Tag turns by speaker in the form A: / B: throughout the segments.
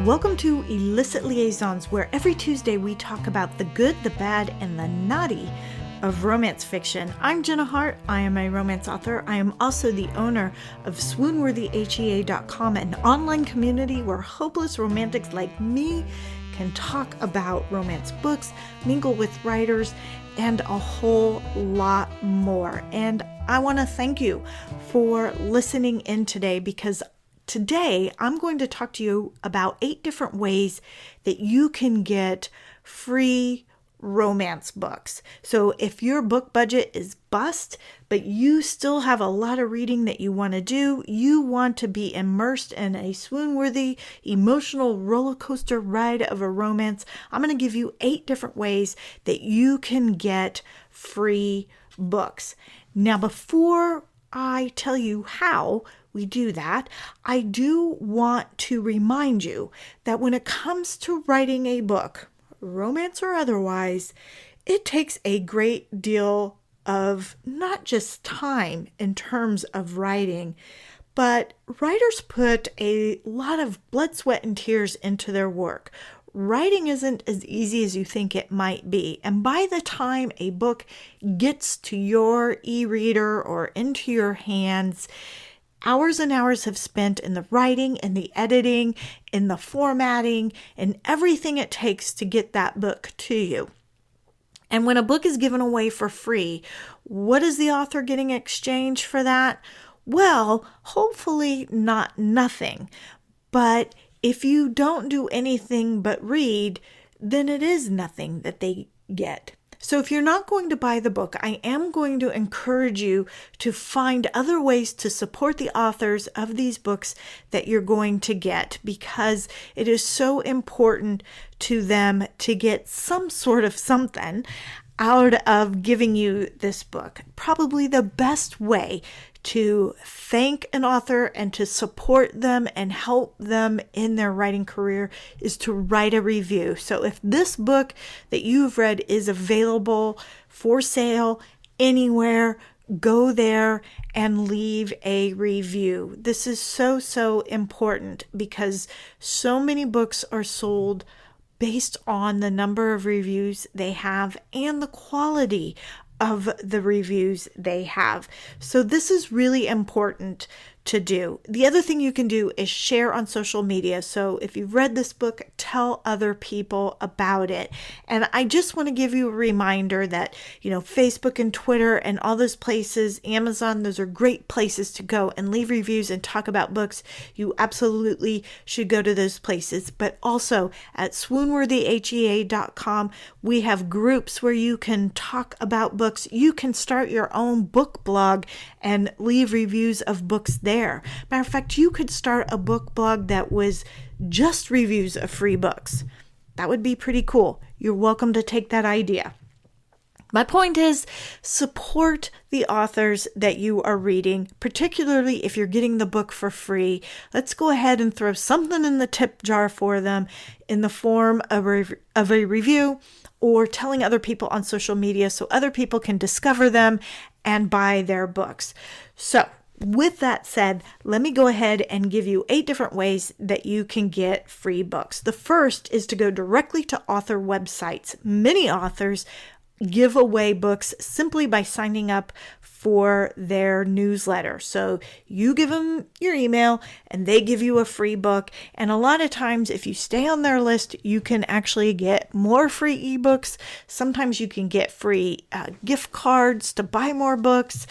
A: Welcome to Illicit Liaisons, where every Tuesday we talk about the good, the bad, and the naughty of romance fiction. I'm Jenna Hart. I am a romance author. I am also the owner of swoonworthyhea.com, an online community where hopeless romantics like me can talk about romance books, mingle with writers, and a whole lot more. And I want to thank you for listening in today, because today I'm going to talk to you about 8 different ways that you can get free romance books. So if your book budget is bust, but you still have a lot of reading that you want to do, you want to be immersed in a swoon-worthy emotional roller coaster ride of a romance, I'm going to give you 8 different ways that you can get free books. Now, before I tell you how we do that, I do want to remind you that when it comes to writing a book, romance or otherwise, it takes a great deal of not just time in terms of writing, but writers put a lot of blood, sweat, and tears into their work. Writing isn't as easy as you think it might be. And by the time a book gets to your e-reader or into your hands, hours and hours have spent in the writing and the editing, in the formatting, and everything it takes to get that book to you. And when a book is given away for free, what is the author getting in exchange for that? Well, hopefully not nothing. But if you don't do anything but read, then it is nothing that they get. So if you're not going to buy the book, I am going to encourage you to find other ways to support the authors of these books that you're going to get, because it is so important to them to get some sort of something out of giving you this book. Probably the best way to thank an author and to support them and help them in their writing career is to write a review. So if this book that you've read is available for sale anywhere, go there and leave a review. This is so important, because so many books are sold based on the number of reviews they have and the quality of the reviews they have. So this is really important to do. The other thing you can do is share on social media. So if you've read this book, tell other people about it. And I just want to give you a reminder that, Facebook and Twitter and all those places, Amazon, those are great places to go and leave reviews and talk about books. You absolutely should go to those places. But also at swoonworthyhea.com, we have groups where you can talk about books. You can start your own book blog and leave reviews of books there. Matter of fact, you could start a book blog that was just reviews of free books. That would be pretty cool. You're welcome to take that idea. My point is, support the authors that you are reading, particularly if you're getting the book for free. Let's go ahead and throw something in the tip jar for them in the form of a review, or telling other people on social media so other people can discover them and buy their books. So, with that said, let me go ahead and give you 8 different ways that you can get free books. The first is to go directly to author websites. Many authors give away books simply by signing up for their newsletter. So you give them your email and they give you a free book. And a lot of times, if you stay on their list, you can actually get more free ebooks. Sometimes you can get free gift cards to buy more books.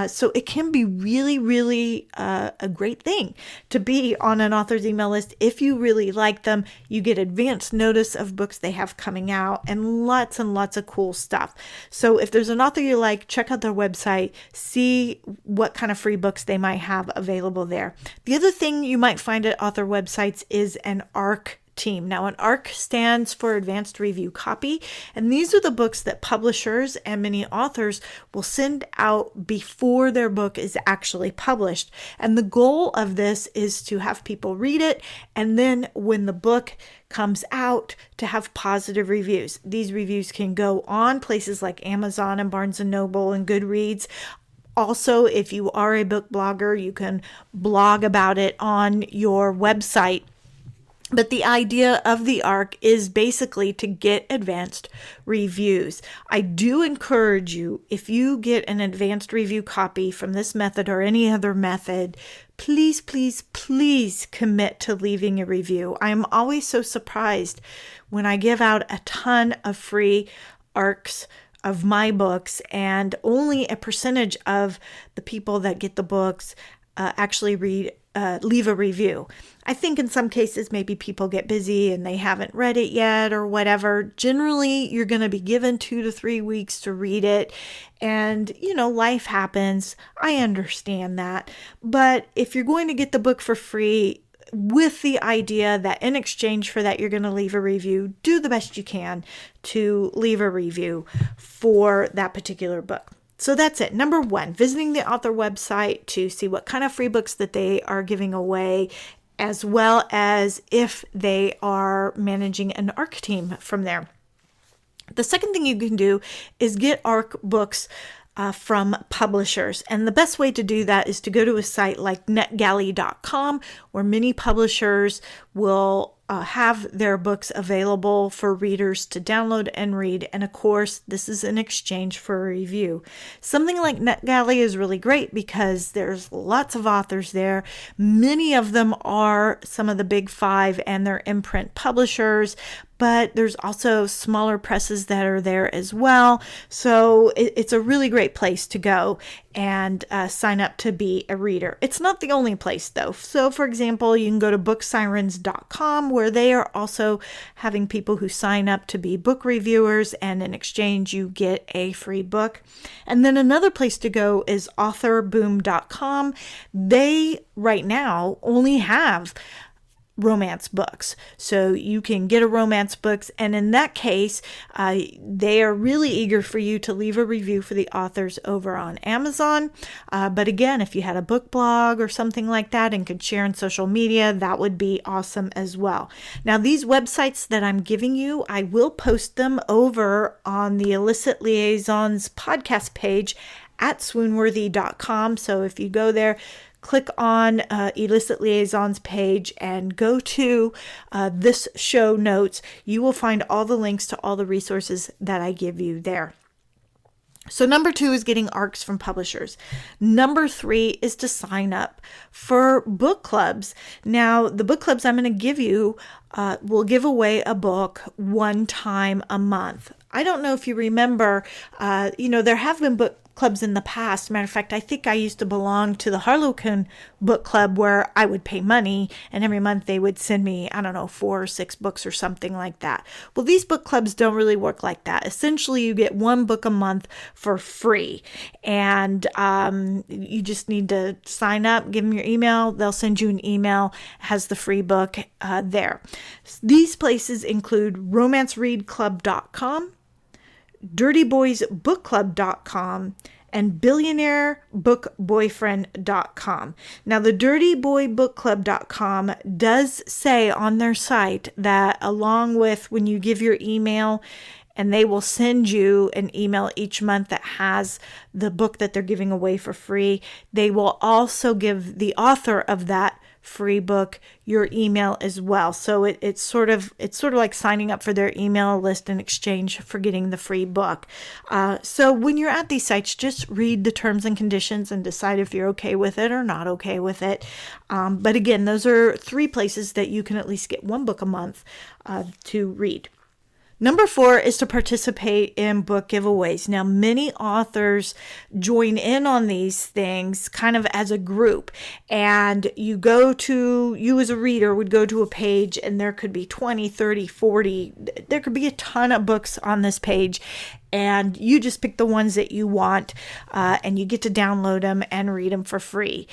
A: So it can be really a great thing to be on an author's email list. If you really like them, you get advance notice of books they have coming out and lots of cool stuff. So if there's an author you like, check out their website. See what kind of free books they might have available there. The other thing you might find at author websites is an ARC team. Now, an ARC stands for Advanced Review Copy, and these are the books that publishers and many authors will send out before their book is actually published. And the goal of this is to have people read it, and then when the book comes out, to have positive reviews. These reviews can go on places like Amazon and Barnes & Noble and Goodreads. Also, if you are a book blogger, you can blog about it on your website. But the idea of the ARC is basically to get advanced reviews. I do encourage you, if you get an advanced review copy from this method or any other method, please, please, please commit to leaving a review. I am always so surprised when I give out a ton of free ARCs of my books and only a percentage of the people that get the books actually leave a review. I think in some cases maybe people get busy and they haven't read it yet or whatever. Generally, you're going to be given 2 to 3 weeks to read it. And, life happens. I understand that. But if you're going to get the book for free, with the idea that in exchange for that, you're going to leave a review, do the best you can to leave a review for that particular book. So that's it. Number 1, visiting the author website to see what kind of free books that they are giving away, as well as if they are managing an ARC team from there. The second thing you can do is get ARC books from publishers. And the best way to do that is to go to a site like netgalley.com, where many publishers will have their books available for readers to download and read. And of course, this is in exchange for a review. Something like NetGalley is really great because there's lots of authors there. Many of them are some of the big 5 and their imprint publishers, but there's also smaller presses that are there as well. So it's a really great place to go and sign up to be a reader. It's not the only place though. So for example, you can go to booksirens.com, where they are also having people who sign up to be book reviewers, and in exchange you get a free book. And then another place to go is authorboom.com. They right now only have romance books. So you can get a romance books, and in that case, they are really eager for you to leave a review for the authors over on Amazon. But again, if you had a book blog or something like that and could share on social media, that would be awesome as well. Now, these websites that I'm giving you, I will post them over on the Illicit Liaisons podcast page at swoonworthy.com. So if you go there, click on Illicit Liaisons page and go to this show notes, you will find all the links to all the resources that I give you there. So number 2 is getting ARCs from publishers. Number 3 is to sign up for book clubs. Now, the book clubs I'm going to give you will give away a book one time a month. I don't know if you remember, there have been book clubs in the past. Matter of fact, I think I used to belong to the Harlequin book club, where I would pay money and every month they would send me, 4 or 6 books or something like that. Well, these book clubs don't really work like that. Essentially, you get 1 book a month for free, and you just need to sign up, give them your email. They'll send you an email, has the free book there. These places include romancereadclub.com, dirtyboysbookclub.com, and billionairebookboyfriend.com. Now, the dirtyboybookclub.com does say on their site that along with when you give your email, and they will send you an email each month that has the book that they're giving away for free, they will also give the author of that free book your email as well. So it's sort of like signing up for their email list in exchange for getting the free book. So when you're at these sites, just read the terms and conditions and decide if you're okay with it or not okay with it. But again, those are 3 places that you can at least get 1 book a month to read. Number 4 is to participate in book giveaways. Now, many authors join in on these things kind of as a group, and you as a reader would go to a page and there could be 20, 30, 40, there could be a ton of books on this page, and you just pick the ones that you want, and you get to download them and read them for free.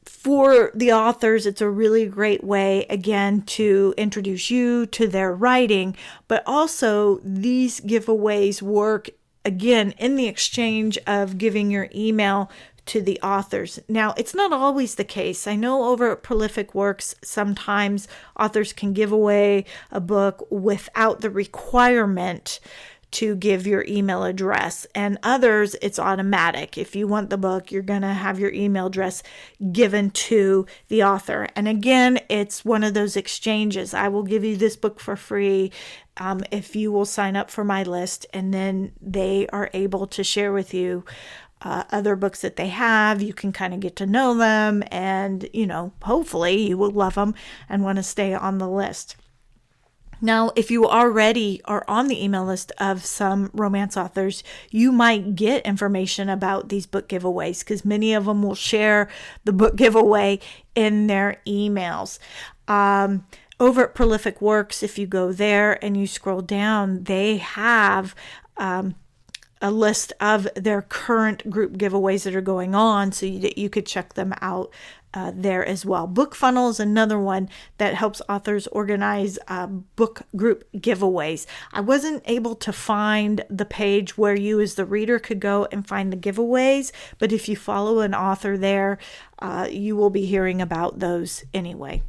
A: For the authors, it's a really great way, again, to introduce you to their writing, but also these giveaways work, again, in the exchange of giving your email to the authors. Now, it's not always the case. I know over at Prolific Works, sometimes authors can give away a book without the requirement to give your email address, and others it's automatic. If you want the book, you're going to have your email address given to the author. And again, it's one of those exchanges. I will give you this book for free if you will sign up for my list, and then they are able to share with you other books that they have. You can kind of get to know them, and hopefully you will love them and want to stay on the list. Now, if you already are on the email list of some romance authors, you might get information about these book giveaways, because many of them will share the book giveaway in their emails. Over at Prolific Works, if you go there and you scroll down, they have a list of their current group giveaways that are going on, so that you could check them out there as well. BookFunnel is another one that helps authors organize book group giveaways. I wasn't able to find the page where you as the reader could go and find the giveaways, but if you follow an author there, you will be hearing about those anyway.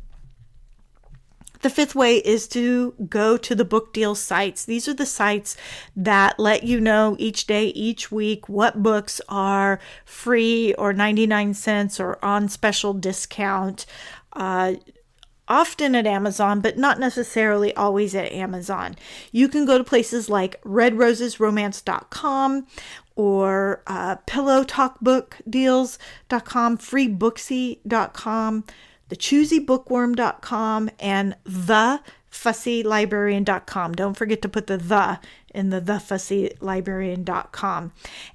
A: The fifth way is to go to the book deal sites. These are the sites that let you know each day, each week, what books are free or 99 cents or on special discount. Often at Amazon, but not necessarily always at Amazon. You can go to places like redrosesromance.com or pillowtalkbookdeals.com, freebooksy.com, thechoosybookworm.com, and thefussylibrarian.com. Don't forget to put the in the thefussylibrarian.com.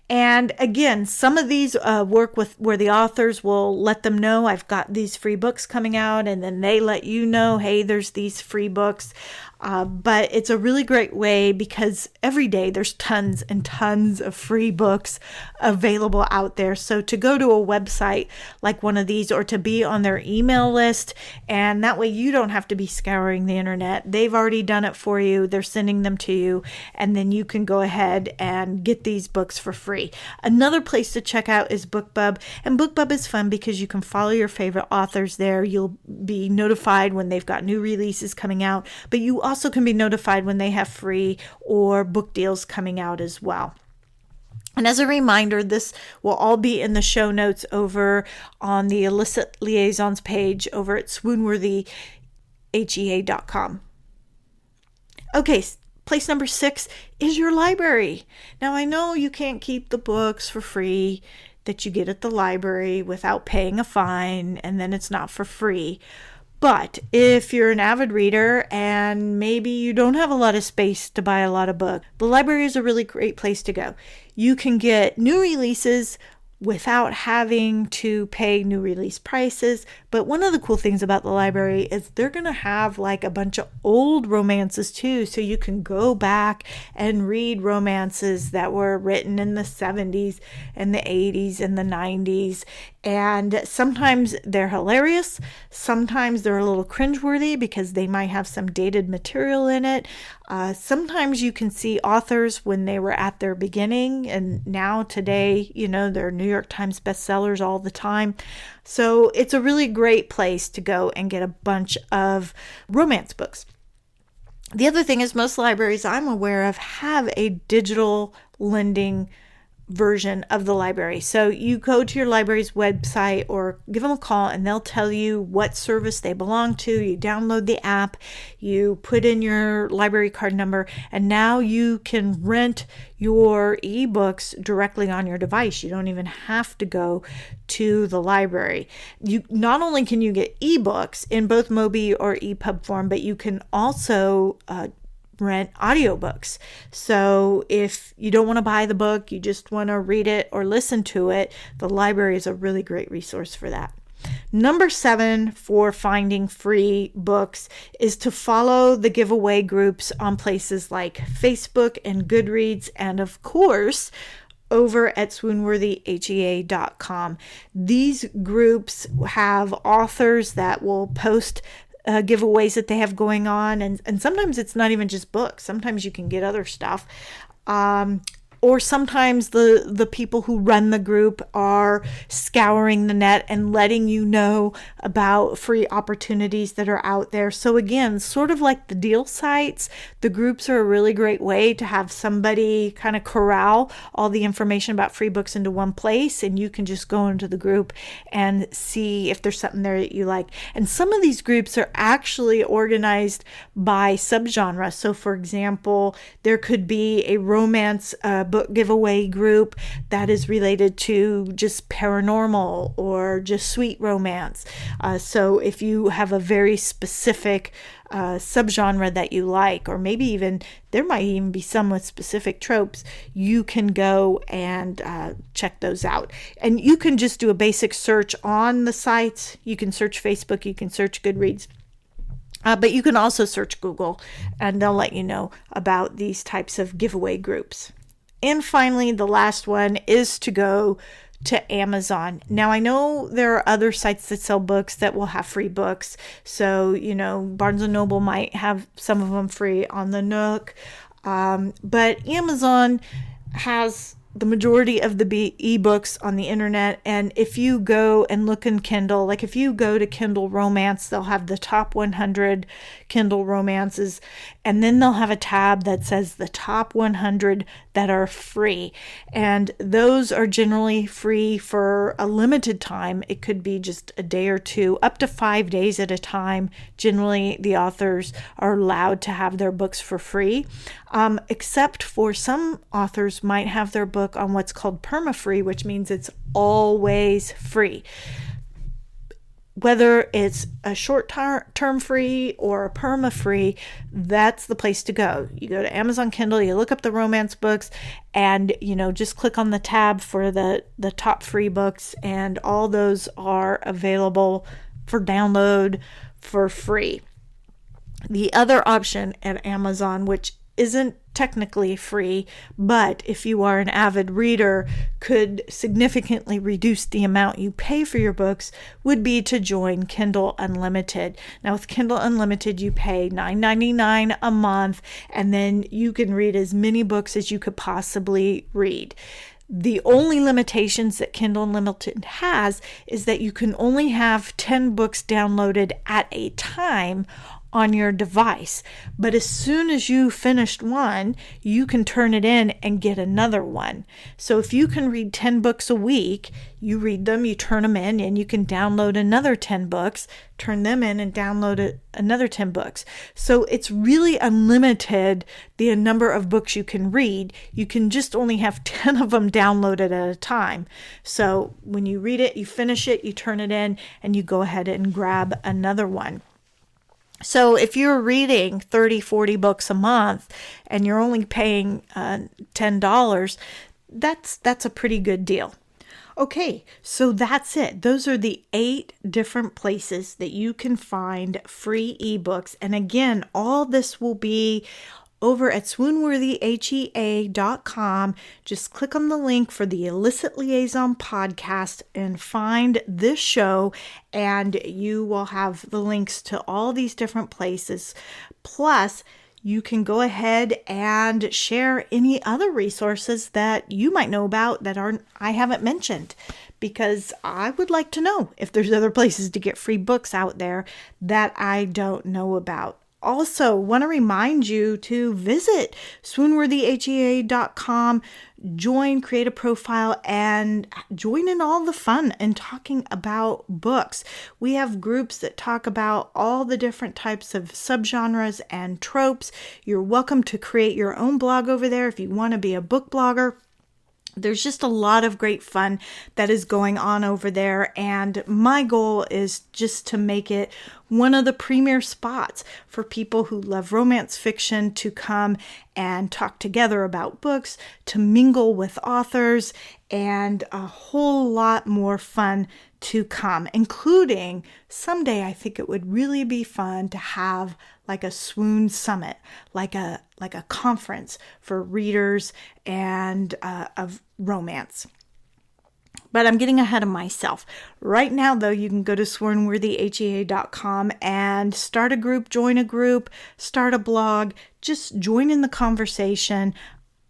A: And again, some of these work with where the authors will let them know, I've got these free books coming out, and then they let you know, hey, there's these free books. But it's a really great way, because every day there's tons and tons of free books available out there. So to go to a website like one of these, or to be on their email list, and that way you don't have to be scouring the internet. They've already done it for you. They're sending them to you, and then you can go ahead and get these books for free. Another place to check out is BookBub, and BookBub is fun because you can follow your favorite authors there. You'll be notified when they've got new releases coming out, but you also can be notified when they have free or book deals coming out as well. And as a reminder, this will all be in the show notes over on the Illicit Liaisons page over at swoonworthyhea.com. Okay, place number 6 is your library. Now, I know you can't keep the books for free that you get at the library without paying a fine, and then it's not for free. But if you're an avid reader and maybe you don't have a lot of space to buy a lot of books, the library is a really great place to go. You can get new releases without having to pay new release prices. But one of the cool things about the library is they're going to have like a bunch of old romances too. So you can go back and read romances that were written in the 70s and the 80s and the 90s. And sometimes they're hilarious. Sometimes they're a little cringeworthy because they might have some dated material in it. Sometimes you can see authors when they were at their beginning, and now today, they're New York Times bestsellers all the time. So it's a really great place to go and get a bunch of romance books. The other thing is most libraries I'm aware of have a digital lending version of the library. So you go to your library's website or give them a call and they'll tell you what service they belong to. You download the app, you put in your library card number, and now you can rent your ebooks directly on your device. You don't even have to go to the library. You not only can you get ebooks in both Mobi or EPUB form, but you can also rent audiobooks. So if you don't want to buy the book, you just want to read it or listen to it, the library is a really great resource for that. Number 7 for finding free books is to follow the giveaway groups on places like Facebook and Goodreads, and of course, over at swoonworthyhea.com. These groups have authors that will post giveaways that they have going on, and sometimes it's not even just books. Sometimes you can get other stuff. or sometimes the people who run the group are scouring the net and letting you know about free opportunities that are out there. So again, sort of like the deal sites, the groups are a really great way to have somebody kind of corral all the information about free books into one place, and you can just go into the group and see if there's something there that you like. And some of these groups are actually organized by subgenre. So for example, there could be a romance book giveaway group that is related to just paranormal or just sweet romance. So if you have a very specific subgenre that you like, or maybe even there might even be some with specific tropes, you can go and check those out. And you can just do a basic search on the sites. You can search Facebook, you can search Goodreads. But you can also search Google, and they'll let you know about these types of giveaway groups. And finally, the last one is to go to Amazon. Now, I know there are other sites that sell books that will have free books. So, Barnes & Noble might have some of them free on the Nook. But Amazon has the majority of the ebooks on the internet. And if you go and look in Kindle, like if you go to Kindle Romance, they'll have the top 100 Kindle romances, and then they'll have a tab that says the top 100 that are free. And those are generally free for a limited time. It could be just a day or two, up to 5 days at a time. Generally, the authors are allowed to have their books for free, except for some authors might have their book on what's called perma-free, which means it's always free. Whether it's a short-term free or a perma-free, that's the place to go. You go to Amazon Kindle, you look up the romance books, and just click on the tab for the top free books, and all those are available for download for free. The other option at Amazon, which isn't technically free, but if you are an avid reader, could significantly reduce the amount you pay for your books, would be to join Kindle Unlimited. Now, with Kindle Unlimited, you pay $9.99 a month, and then you can read as many books as you could possibly read. The only limitations that Kindle Unlimited has is that you can only have 10 books downloaded at a time on your device. But as soon as you finished one, you can turn it in and get another one. So if you can read 10 books a week, you read them, you turn them in, and you can download another 10 books, turn them in, and download another 10 books. So it's really unlimited, the number of books you can read. You can just only have 10 of them downloaded at a time. So when you read it, you finish it, you turn it in, and you go ahead and grab another one. So if you're reading 30, 40 books a month and you're only paying $10, that's a pretty good deal. Okay, so that's it. Those are the 8 different places that you can find free ebooks. And again, all this will be over at swoonworthyhea.com. Just click on the link for the Illicit Liaison podcast and find this show, and you will have the links to all these different places. Plus, you can go ahead and share any other resources that you might know about that I haven't mentioned, because I would like to know if there's other places to get free books out there that I don't know about. Also, want to remind you to visit swoonworthyhea.com, create a profile, and join in all the fun and talking about books. We have groups that talk about all the different types of subgenres and tropes. You're welcome to create your own blog over there if you want to be a book blogger. There's just a lot of great fun that is going on over there, and my goal is just to make it one of the premier spots for people who love romance fiction to come and talk together about books, to mingle with authors, and a whole lot more fun to come, including someday I think it would really be fun to have like a Swoon Summit, like a conference for readers and of romance. But I'm getting ahead of myself. Right now, though, you can go to swoonworthyhea.com and start a group, join a group, start a blog, just join in the conversation.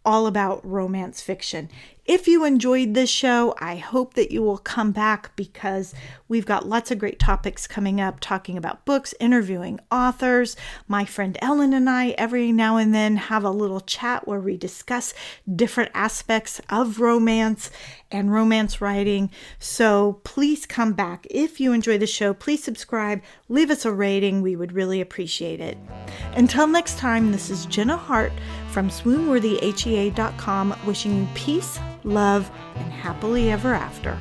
A: all about romance fiction. If you enjoyed this show, I hope that you will come back because we've got lots of great topics coming up, talking about books, interviewing authors. My friend Ellen and I every now and then have a little chat where we discuss different aspects of romance and romance writing. So please come back. If you enjoy the show, please subscribe, leave us a rating. We would really appreciate it. Until next time, this is Jenna Hart from swoonworthyhea.com, wishing you peace, love, and happily ever after.